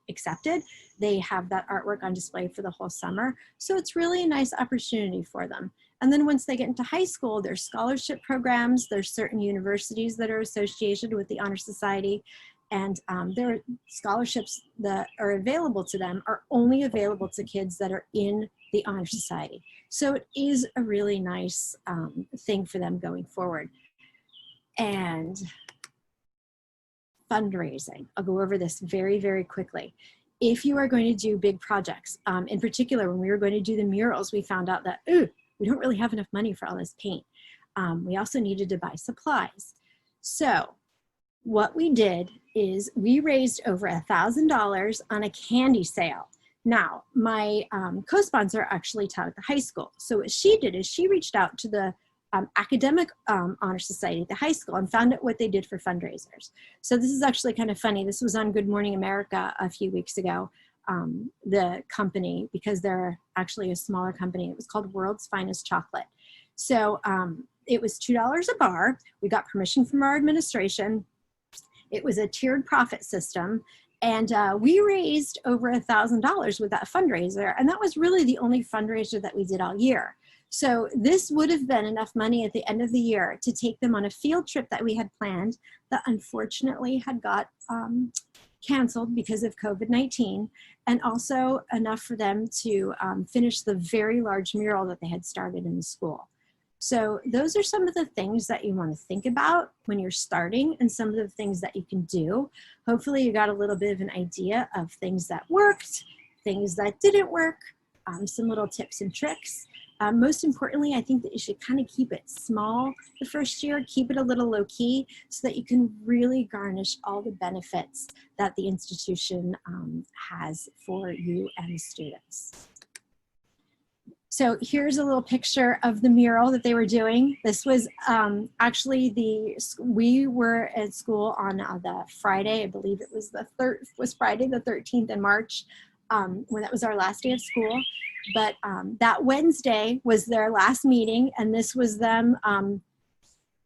accepted, they have that artwork on display for the whole summer. So it's really a nice opportunity for them. And then once they get into high school, there's scholarship programs, there's certain universities that are associated with the Honor Society, and their scholarships that are available to them are only available to kids that are in the Honor Society. So it is a really nice thing for them going forward. And fundraising. I'll go over this very, very quickly. If you are going to do big projects, in particular, when we were going to do the murals, we found out that, ooh, we don't really have enough money for all this paint. We also needed to buy supplies. So what we did is we raised over $1,000 on a candy sale. Now, my co-sponsor actually taught at the high school. So what she did is she reached out to the academic honor society at the high school and found out what they did for fundraisers. So this is actually kind of funny. This was on Good Morning America a few weeks ago. The company, because they're actually a smaller company, it was called World's Finest Chocolate. So it was $2 a bar. We got permission from our administration. It was a tiered profit system. And we raised over $1,000 with that fundraiser. And that was really the only fundraiser that we did all year. So this would have been enough money at the end of the year to take them on a field trip that we had planned that unfortunately had got canceled because of COVID-19, and also enough for them to finish the very large mural that they had started in the school. So those are some of the things that you want to think about when you're starting, and some of the things that you can do. Hopefully you got a little bit of an idea of things that worked, things that didn't work, some little tips and tricks. Most importantly, I think that you should kind of keep it small the first year, keep it a little low key so that you can really garnish all the benefits that the institution has for you and the students. So here's a little picture of the mural that they were doing. This was actually we were at school on the Friday, I believe it was Friday the 13th in March, when that was our last day of school. But that Wednesday was their last meeting, and this was them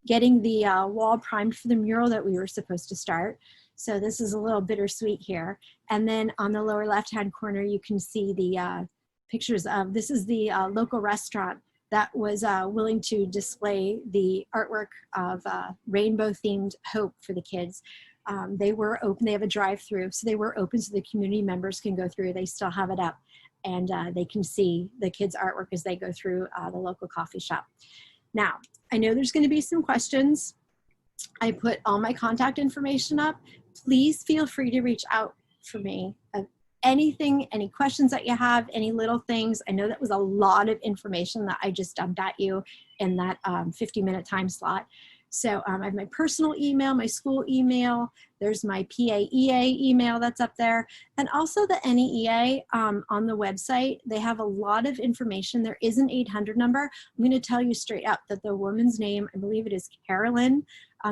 getting the wall primed for the mural that we were supposed to start. So this is a little bittersweet here. And then on the lower left-hand corner, you can see the pictures of, this is the local restaurant that was willing to display the artwork of rainbow-themed hope for the kids. They were open, they have a drive-through, so they were open so the community members can go through. They still have it up, and they can see the kids' artwork as they go through the local coffee shop. Now, I know there's gonna be some questions. I put all my contact information up. Please feel free to reach out for me of anything, any questions that you have, any little things. I know that was a lot of information that I just dumped at you in that 50-minute time slot. So I have my personal email, my school email, there's my PAEA email that's up there, and also the NEA on the website. They have a lot of information. There is an 800 number. I'm going to tell you straight up that the woman's name, I believe it is Carolyn.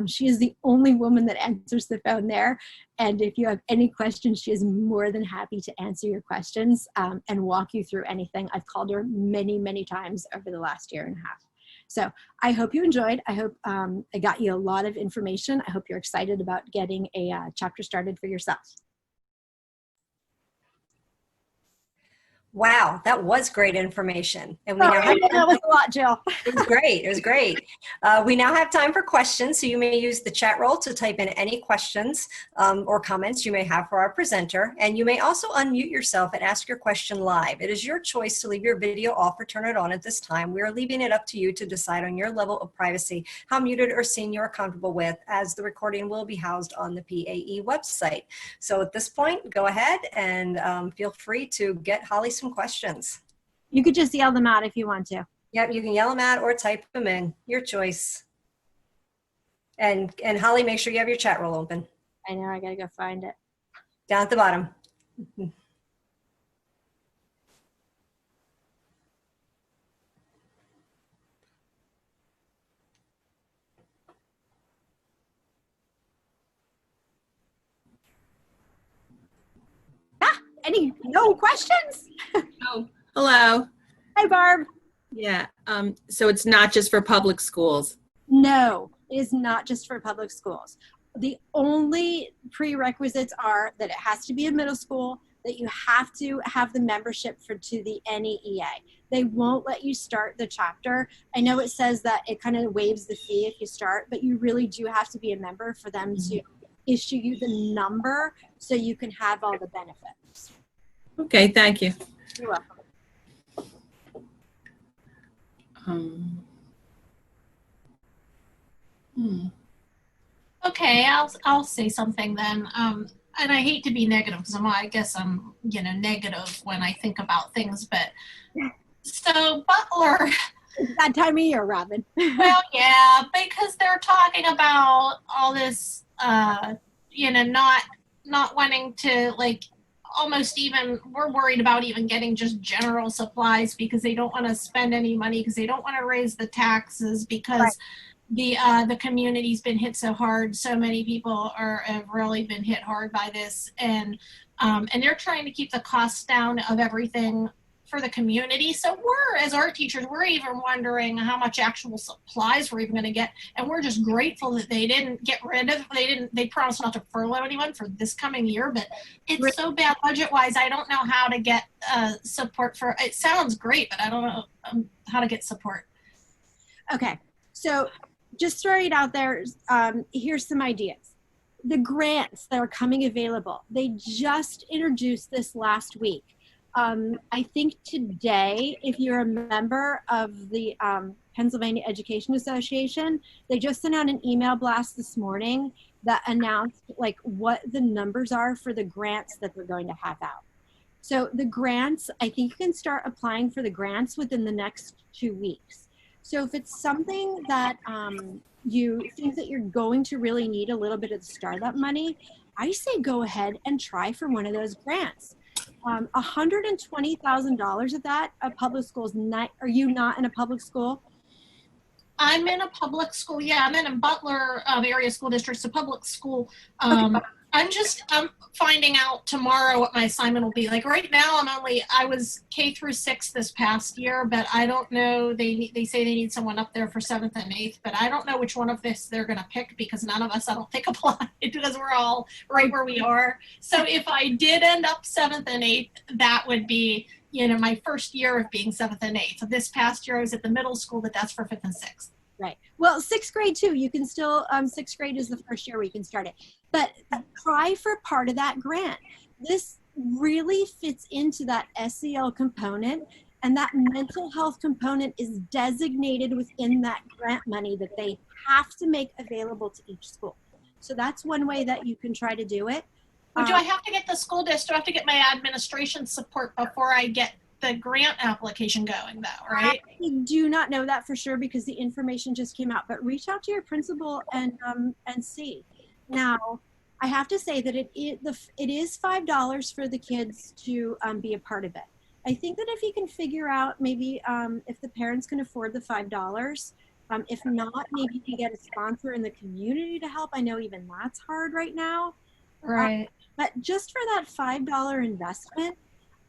She is the only woman that answers the phone there. And if you have any questions, she is more than happy to answer your questions and walk you through anything. I've called her many, many times over the last year and a half. So I hope you enjoyed. I hope I got you a lot of information. I hope you're excited about getting a chapter started for yourself. Wow, that was great information. And we that was a lot, Jill. It was great. It was great. We now have time for questions, so you may use the chat roll to type in any questions or comments you may have for our presenter. And you may also unmute yourself and ask your question live. It is your choice to leave your video off or turn it on at this time. We are leaving it up to you to decide on your level of privacy, how muted or seen you are comfortable with, as the recording will be housed on the PAE website. So at this point, go ahead and feel free to get Holly some questions. You could just yell them out if you want to. Yep, you can yell them out or type them in. Your choice. And Holly, make sure you have your chat roll open. I know, I gotta go find it. Down at the bottom. No questions? Oh, hello. Hi, Barb. Yeah, so it's not just for public schools. No, it is not just for public schools. The only prerequisites are that it has to be a middle school, that you have to have the membership to the NEA. They won't let you start the chapter. I know it says that it kind of waives the fee if you start, but you really do have to be a member for them to issue you the number so you can have all the benefits. Okay, thank you. You're welcome. Okay, I'll say something then. And I hate to be negative because I guess I'm negative when I think about things, but so Butler. It's that time of year, Robin. Well, yeah, because they're talking about all this, not wanting to almost even, we're worried about even getting just general supplies because they don't want to spend any money because they don't want to raise the taxes because the community's been hit so hard. So many people have really been hit hard by this, and they're trying to keep the costs down of everything for the community. So we're, as art teachers, we're even wondering how much actual supplies we're even going to get. And we're just grateful that they didn't get rid of, they promised not to furlough anyone for this coming year, but it's so bad budget-wise, I don't know how to get support for, it sounds great, but I don't know how to get support. Okay, so just throwing it out there, here's some ideas. The grants that are coming available, they just introduced this last week. I think today, if you're a member of the Pennsylvania Education Association, they just sent out an email blast this morning that announced like what the numbers are for the grants that they're going to have out. So the grants, I think you can start applying for the grants within the next 2 weeks. So if it's something that you think that you're going to really need a little bit of the startup money, I say go ahead and try for one of those grants. $120,000 of that, a public school is not, are you not in a public school? I'm in a public school. Yeah, I'm in a Butler area school district, so public school. Okay. I'm finding out tomorrow what my assignment will be. Like right now, I was K through 6 this past year, but I don't know. They say they need someone up there for 7th and 8th, but I don't know which one of this they're going to pick because none of us, I don't think, applied because we're all right where we are. So if I did end up 7th and 8th, that would be, you know, my first year of being 7th and 8th. So this past year I was at the middle school, but that's for 5th and 6th. Right. Well, 6th grade too. You can still, 6th grade is the first year we can start it. But try for part of that grant. This really fits into that SEL component, and that mental health component is designated within that grant money that they have to make available to each school. So that's one way that you can try to do it. But do I have to get the school district? Do I have to get my administration support before I get the grant application going though, right? I do not know that for sure because the information just came out, but reach out to your principal and see. Now, I have to say that it is $5 for the kids to be a part of it. I think that if you can figure out maybe if the parents can afford the $5, if not, maybe you can get a sponsor in the community to help. I know even that's hard right now. Right. But just for that $5 investment,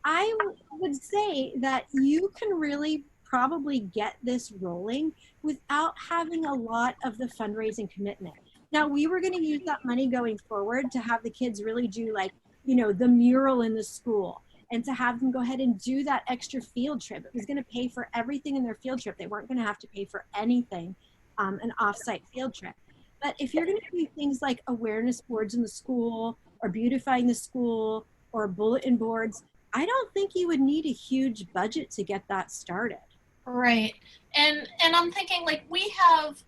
I would say that you can really probably get this rolling without having a lot of the fundraising commitment. Now, we were going to use that money going forward to have the kids really do like, you know, the mural in the school and to have them go ahead and do that extra field trip. It was going to pay for everything in their field trip. They weren't going to have to pay for anything, an off-site field trip. But if you're going to do things like awareness boards in the school or beautifying the school or bulletin boards, I don't think you would need a huge budget to get that started. Right. And I'm thinking like we have,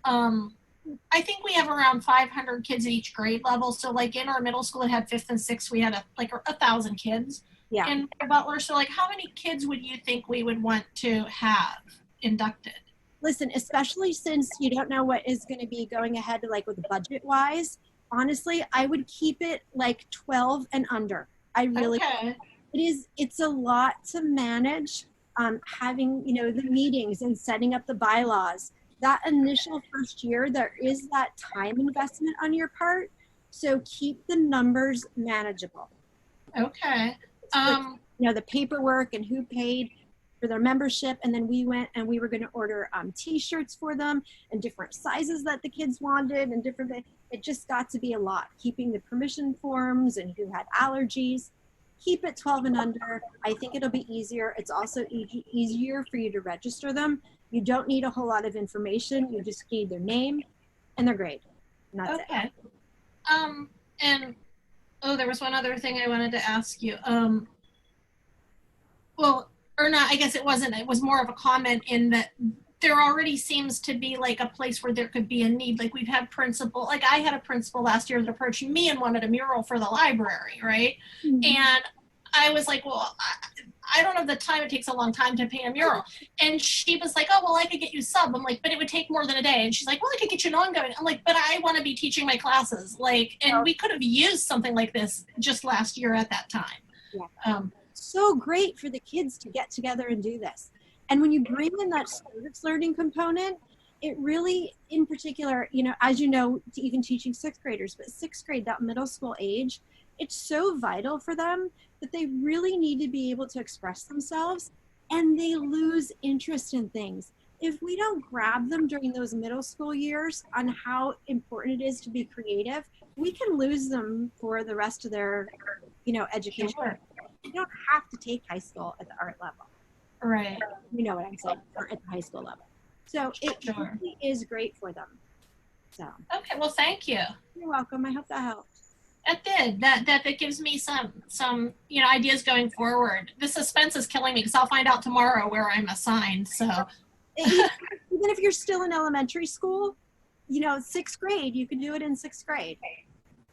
I think we have around 500 kids at each grade level. So like in our middle school, it had 5th and 6th, we had like 1,000 kids. Yeah. In Butler. So like how many kids would you think we would want to have inducted? Listen, especially since you don't know what is going to be going ahead like with budget wise, honestly, I would keep it like 12 and under. I really, okay. It's a lot to manage, having, you know, the meetings and setting up the bylaws. That initial first year, there is that time investment on your part. So keep the numbers manageable. Okay. You know, the paperwork and who paid for their membership. And then we went and we were going to order t-shirts for them and different sizes that the kids wanted and different things. It just got to be a lot. Keeping the permission forms and who had allergies. Keep it 12 and under. I think it'll be easier. It's also easier for you to register them. You don't need a whole lot of information. You just need their name and their grade. And that's it. And there was one other thing I wanted to ask you. Well, or not, I guess it wasn't. It was more of a comment in that there already seems to be like a place where there could be a need. Like we've had like I had a principal last year that approached me and wanted a mural for the library, right? Mm-hmm. And I was like, well, I don't have the time. It takes a long time to paint a mural. And she was like, oh, well, I could get you sub. I'm like, but it would take more than a day. And she's like, well, I could get you an ongoing. I'm like, but I want to be teaching my classes. Like, and we could have used something like this just last year at that time. Yeah. So great for the kids to get together and do this. And when you bring in that service learning component, it really, in particular, you know, as you know, even teaching 6th graders, but 6th grade, that middle school age, it's so vital for them that they really need to be able to express themselves. and they lose interest in things. If we don't grab them during those middle school years on how important it is to be creative, we can lose them for the rest of their, education. Sure. You don't have to take high school at the art level. Right. You know what I'm saying, or at the high school level. So it Sure. really is great for them. So Okay, well, thank you. you're welcome. I hope that helped. That did. That gives me some ideas going forward. The suspense is killing me because I'll find out tomorrow where I'm assigned. So Even if you're still in elementary school, 6th grade, you can do it in 6th grade.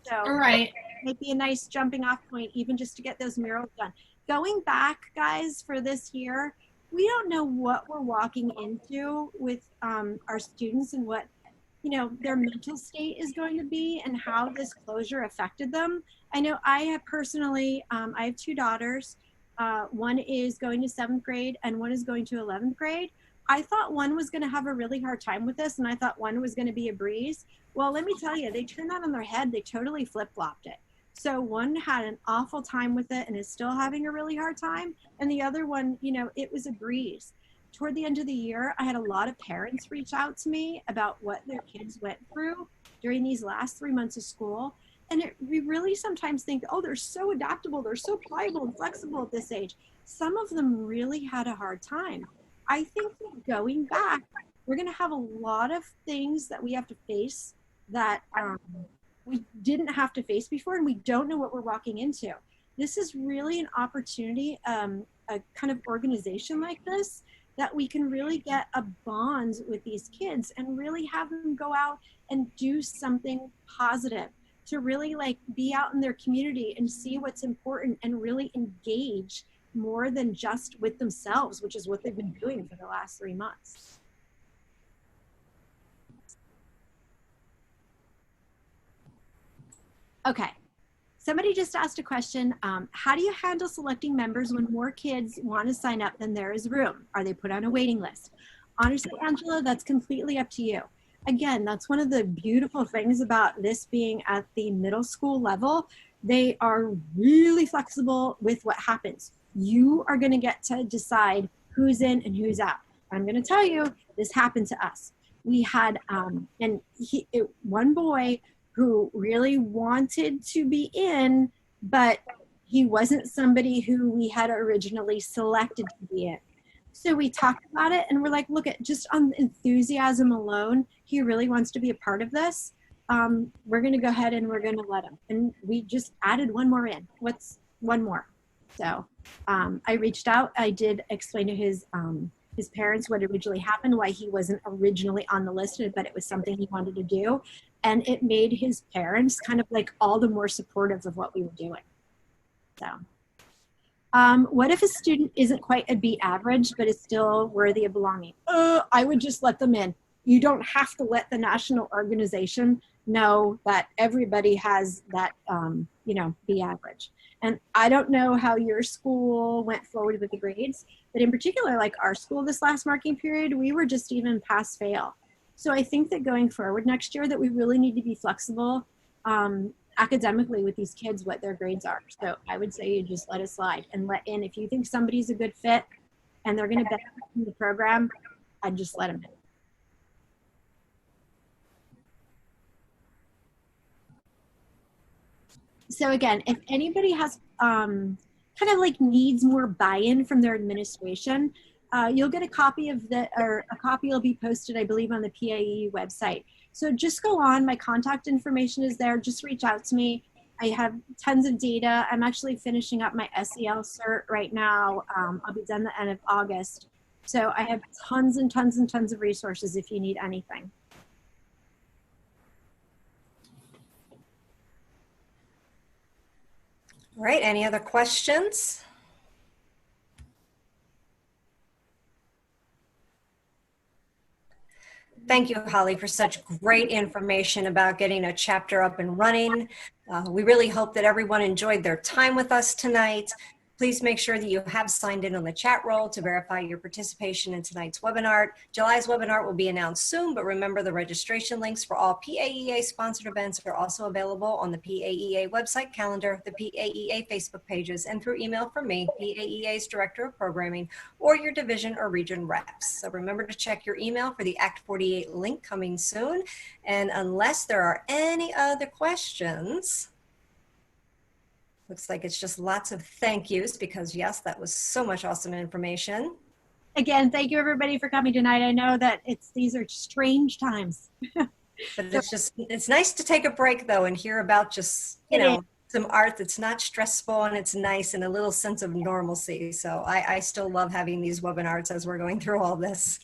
So right. it might be a nice jumping off point, even just to get those murals done. Going back, guys, for this year, we don't know what we're walking into with our students and what their mental state is going to be and how this closure affected them. I know I have personally, I have 2 daughters. One is going to 7th grade and one is going to 11th grade. I thought one was going to have a really hard time with this and I thought one was going to be a breeze. Well, let me tell you, they turned that on their head. They totally flip-flopped it. So one had an awful time with it and is still having a really hard time. And the other one, it was a breeze. Toward the end of the year, I had a lot of parents reach out to me about what their kids went through during these last 3 months of school. And we really sometimes think, oh, they're so adaptable, they're so pliable and flexible at this age. Some of them really had a hard time. I think that going back, we're going to have a lot of things that we have to face that we didn't have to face before, and we don't know what we're walking into. This is really an opportunity, a kind of organization like this, that we can really get a bond with these kids and really have them go out and do something positive, to really be out in their community and see what's important and really engage more than just with themselves, which is what they've been doing for the last 3 months. Okay. Somebody just asked a question. How do you handle selecting members when more kids want to sign up than there is room? Are they put on a waiting list? Honestly, Angela, that's completely up to you. Again, that's one of the beautiful things about this being at the middle school level. They are really flexible with what happens. You are going to get to decide who's in and who's out. I'm going to tell you, this happened to us. We had one boy who really wanted to be in, but he wasn't somebody who we had originally selected to be in. So we talked about it and we're like, look, at just on enthusiasm alone, he really wants to be a part of this. We're going to go ahead and we're going to let him. And we just added one more in. What's one more? So I reached out. I did explain to his parents what originally happened, why he wasn't originally on the list, but it was something he wanted to do. And it made his parents kind of all the more supportive of what we were doing. So what if a student isn't quite a B average, but is still worthy of belonging? I would just let them in. You don't have to let the national organization know that everybody has that, B average. And I don't know how your school went forward with the grades, but in particular, our school this last marking period, we were just even pass fail. So I think that going forward next year that we really need to be flexible academically with these kids, what their grades are. So I would say you just let it slide and let in. If you think somebody's a good fit and they're going to benefit from the program, I'd just let them in. So again, if anybody has needs more buy-in from their administration, you'll get a copy of a copy will be posted, I believe, on the PAE website. So just go on, my contact information is there, just reach out to me. I have tons of data. I'm actually finishing up my SEL cert right now. I'll be done the end of August. So I have tons and tons and tons of resources if you need anything. All right, any other questions? Thank you, Holly, for such great information about getting a chapter up and running. We really hope that everyone enjoyed their time with us tonight. Please make sure that you have signed in on the chat roll to verify your participation in tonight's webinar. July's webinar will be announced soon, but remember the registration links for all PAEA sponsored events are also available on the PAEA website calendar, the PAEA Facebook pages, and through email from me, PAEA's Director of Programming, or your division or region reps. So remember to check your email for the Act 48 link coming soon. And unless there are any other questions, looks like it's just lots of thank yous because yes, that was so much awesome information. Again, thank you everybody for coming tonight. I know that these are strange times. But it's nice to take a break though and hear about just, you know, some art that's not stressful and it's nice and a little sense of normalcy. So I still love having these webinars as we're going through all this.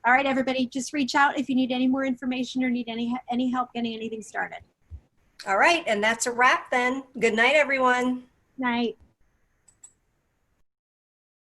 All right, everybody, just reach out if you need any more information or need any help getting anything started. All right, and that's a wrap then. Good night, everyone. Night.